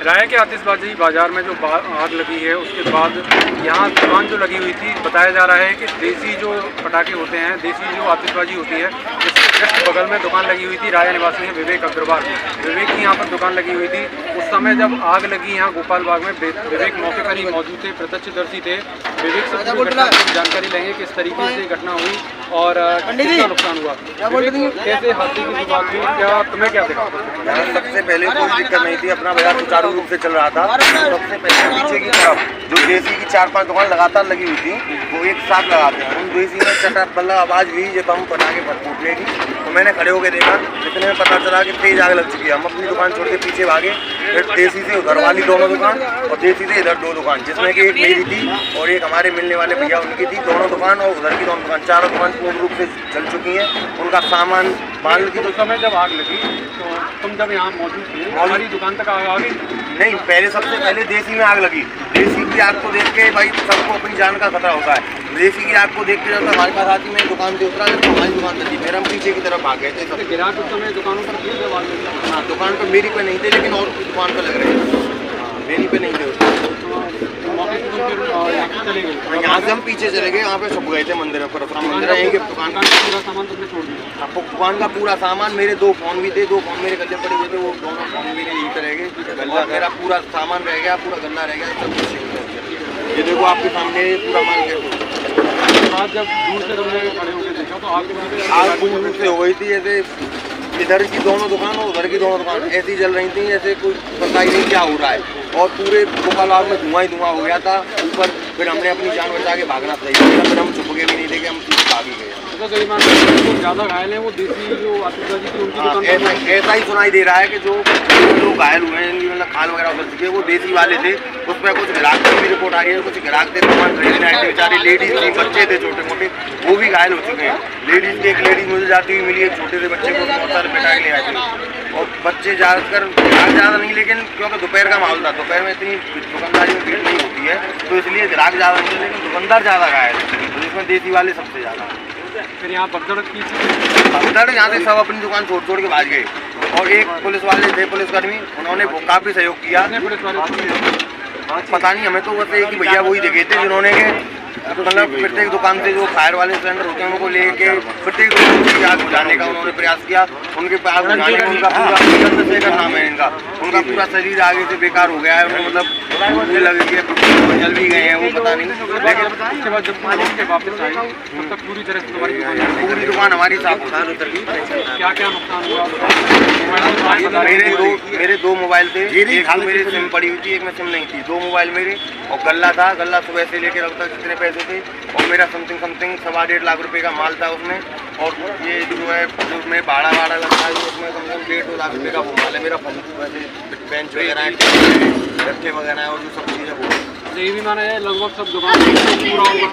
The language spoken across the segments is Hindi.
राय के आतिशबाजी बाजार में जो आग लगी है उसके बाद यहाँ दुकान जो लगी हुई थी, बताया जा रहा है कि देसी जो पटाखे होते हैं, देसी जो आतिशबाजी होती है, इसके जस्ट बगल में दुकान लगी हुई थी। राय निवासी है विवेक अग्रवाल, विवेक की यहाँ पर दुकान लगी हुई थी। उस समय जब आग लगी यहाँ गोपाल बाग में, विवेक मौके पर ही मौजूद थे, प्रत्यक्षदर्शी थे। विवेक से घटना की जानकारी लेंगे, किस तरीके से घटना हुई और कितना नुकसान हुआ, कैसे हादसे की शुरुआत हुई, क्या तुम्हें क्या देखा? सबसे पहले कोई दिक्कत नहीं थी, अपना बाजार सुचारू रूप से चल रहा था। सबसे पहले पीछे की तरफ जो देसी की 4-5 दुकान लगातार लगी हुई थी, वो एक साथ लगाते हैं। उन देसी में चटा बल्ला आवाज़ हुई जब हम पटाखे फूटने की, तो मैंने खड़े होकर देखा, इतने में पता चला कि तेज आग लग चुकी है। हम अपनी दुकान छोड़ के पीछे भागे, फिर देसी से उधर वाली दोनों दुकान और देसी से इधर 2 दुकान, जिसमें कि एक मेरी थी और एक हमारे मिलने वाले भैया उनकी थी। दोनों दुकान और उधर की दोनों दुकान, 4 दुकान पूर्ण रूप से जल चुकी हैं। उनका सामान मान ली। तो समय जब आग लगी तो तुम जब यहाँ मौजूद थे, हमारी दुकान तक आग आ गई? नहीं, पहले सबसे पहले देसी में आग लगी। देसी की आग को देख के भाई सबको अपनी जान का खतरा होता है। देसी की आग को देख के जब हमारे पास आती, मैं दुकान से उतरा, जब हमारी दुकान पर थी, फिर हम पीछे की तरफ भाग गए थे। सब गिराक उस समय दुकानों पर थी जब आग लगी? हाँ, दुकान पर मेरी पे नहीं थे, लेकिन और की दुकान पर लग रहे थे। मेरी पे नहीं थे उसमें। चले गए यहाँ से हम पीछे चले गए, वहाँ पे छुप गए थे मंदिर पर। मंदिर है कि दुकान का पूरा सामान तुमने छोड़ दिया? दुकान का पूरा सामान, मेरे 2 फोन भी थे, 2 फोन मेरे गले पड़े हुए थे, वो दोनों फोन मेरे यहीं पे रह गए। गला मेरा पूरा सामान रह गया, पूरा गला रह गया, सब कुछ। ये देखो आपके सामने पूरा माल गया। आज जब दूर से तुमने खड़े होकर देखा तो आग पूर्ण रूप से हो गई थी। जैसे इधर की दोनों दुकान और उधर की दोनों दुकान ऐसी जल रही थी जैसे कोई पता ही नहीं क्या हो रहा है। और पूरे गोपाल बाग में धुआं ही धुआं हो गया था ऊपर। फिर हमने अपनी जान बचा के भागना सही किया, फिर हम छुप के भी नहीं देखे, हम सीधे भाग ही गए। तो ज़्यादा घायल है वो देसी जो आतिशबाजी थी उनकी दुकान? ऐसा ही सुनाई दे रहा है कि जो लोग घायल हुए हैं, मतलब खाल वगैरह उतर चुके हैं, वो देसी वाले थे। उस पर कुछ ग्राहक की भी रिपोर्ट आ रही है, कुछ ग्राहक थे सामान खरीदने आए थे, बेचारी लेडीज थी, बच्चे थे छोटे मोटे, वो भी घायल हो चुके हैं। लेडीज की एक लेडीज मुझे जाती हुई मिली है, छोटे से बच्चे को बहुत सारे बैठा के ले आए थे। और बच्चे ज़्यादातर ज़्यादा नहीं, लेकिन क्योंकि दोपहर का माहौल था, दोपहर में इतनी दुकानदारी में भीड़ नहीं होती है, तो इसलिए ग्राहक ज़्यादा नहीं, लेकिन दुकानदार ज़्यादा घायल है, तो इसमें देसी वाले सबसे ज़्यादा। फिर यहाँ पकड़ की यहाँ से सब अपनी दुकान छोड़ के भाग गए। और एक पुलिस वाले थे, पुलिसकर्मी, उन्होंने काफ़ी सहयोग किया। पता नहीं, हमें तो बस एक ही भैया वही दिखे थे जिन्होंने मतलब प्रत्येक दुकान से जो फायर वाले सिलेंडर होते हैं उनको लेके प्रत्येक दुकान की आग बुझाने का उन्होंने प्रयास किया। उनके आग बुझाने का उनका पूरा चंद्रशेखर नाम है इनका, उनका पूरा शरीर आगे से बेकार हो गया है। उन्हें मतलब मुझे लगे कि जल भी गए हैं, वो पता नहीं। लेकिन उसके बाद जब के वापस आए तब तक पूरी तरह से पूरी दुकान हमारी साफ होता है। क्या क्या नुकसान हुआ? मेरे 2 मोबाइल थे, एक मेरी सिम पड़ी हुई थी, एक में सिम नहीं थी। 2 मोबाइल मेरे और गल्ला था। गल्ला सुबह से लेकर अब तक जितने पैसे थे, और मेरा समथिंग 1.5 लाख रुपए का माल था उसमें। और ये जो है जो मैं भाड़ा लगता है उसमें कम से कम 1.5 लाख रुपए का वो माल है मेरा। बेंच वगैरह रखे वगैरह और जो सब चीज़ें वो ये भी माना है लगभग सब दुकान पूरा होगा।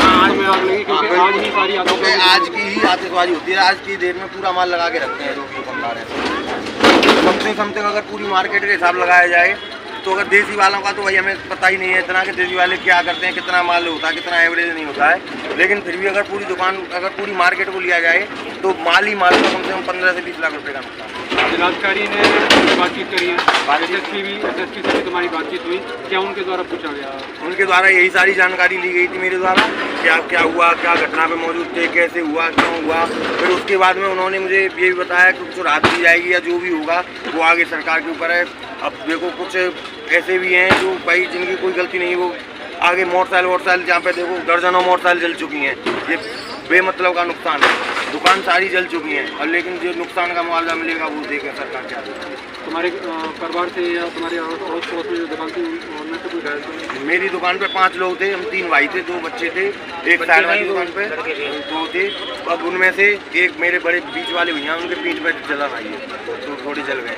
आज में आग लगी क्योंकि आज ही सारी आज की ही आतिशबाजी होती है। आज की देर में पूरा माल लगा के रखते हैं जो भी दुकानदार हैं। समथिंग अगर पूरी मार्केट के हिसाब लगाया जाए तो अगर देसी वालों का तो भाई हमें पता ही नहीं है इतना कि देसी वाले क्या करते हैं, कितना माल होता है, कितना एवरेज नहीं होता है। लेकिन फिर भी अगर पूरी दुकान, अगर पूरी मार्केट को लिया जाए तो माल ही माल का कम से कम 15 से 20 लाख रुपए का नुकसान। जिलाधिकारी ने बातचीत करी है, एसएसपी से भी तुम्हारी बातचीत हुई क्या? उनके द्वारा पूछा गया? उनके द्वारा यही सारी जानकारी ली गई थी मेरे द्वारा, क्या हुआ, क्या घटना पे मौजूद थे, कैसे हुआ, क्यों हुआ। फिर उसके बाद में उन्होंने मुझे ये भी बताया कि कुछ राहत दी जाएगी या जो भी होगा वो आगे सरकार के ऊपर है। अब देखो कुछ ऐसे भी हैं जो भाई जिनकी कोई गलती नहीं, वो आगे मोटरसाइकिल जहाँ पे देखो दर्जनों मोटरसाइकिल जल चुकी हैं। ये बेमतलब का नुकसान है, दुकान सारी जल चुकी हैं। और लेकिन जो नुकसान का मुआवजा मिलेगा वो देखें सरकार क्या देगी। तुम्हारे परिवार से या तुम्हारे अड़ोस पड़ोस में जो दुकान थी उनमें से कोई घायल तो? मेरी दुकान पे 5 लोग थे, हम 3 भाई थे, 2 बच्चे थे, एक साइड वाली दुकान पे 2 थे। अब उनमें से एक मेरे बड़े बीच वाले भैया, उनके पीठ पे जलन आई है तो थोड़ी जल गए।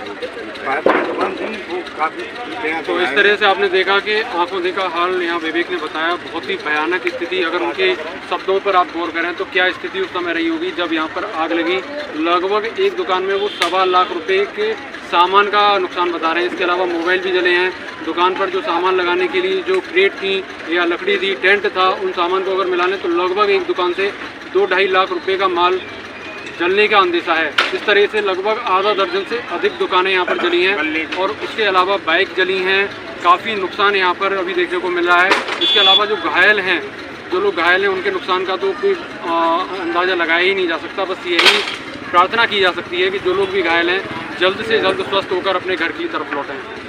तो इस तरह से आपने देखा कि आंखों देखा हाल यहाँ विवेक ने बताया, बहुत ही भयानक स्थिति। अगर उनके शब्दों पर आप गौर करें तो क्या स्थिति उस समय रही होगी जब यहाँ पर आग लगी। लगभग एक दुकान में वो 1.25 लाख रुपए के सामान का नुकसान बता रहे हैं। इसके अलावा मोबाइल भी जले हैं। दुकान पर जो सामान लगाने के लिए जो क्रेट थी या लकड़ी थी, टेंट था, उन सामान को अगर मिला लें तो लगभग एक दुकान से 2-2.5 लाख रुपए का माल जलने का अंदेशा है। इस तरह से लगभग आधा दर्जन से अधिक दुकानें यहाँ पर जली हैं और उसके अलावा बाइक जली हैं। काफ़ी नुकसान यहाँ पर अभी देखने को मिल रहा है। इसके अलावा जो घायल हैं, जो लोग घायल हैं, उनके नुकसान का तो कोई अंदाज़ा लगाया ही नहीं जा सकता। बस यही प्रार्थना की जा सकती है कि जो लोग भी घायल हैं जल्द से जल्द स्वस्थ होकर अपने घर की तरफ लौटें।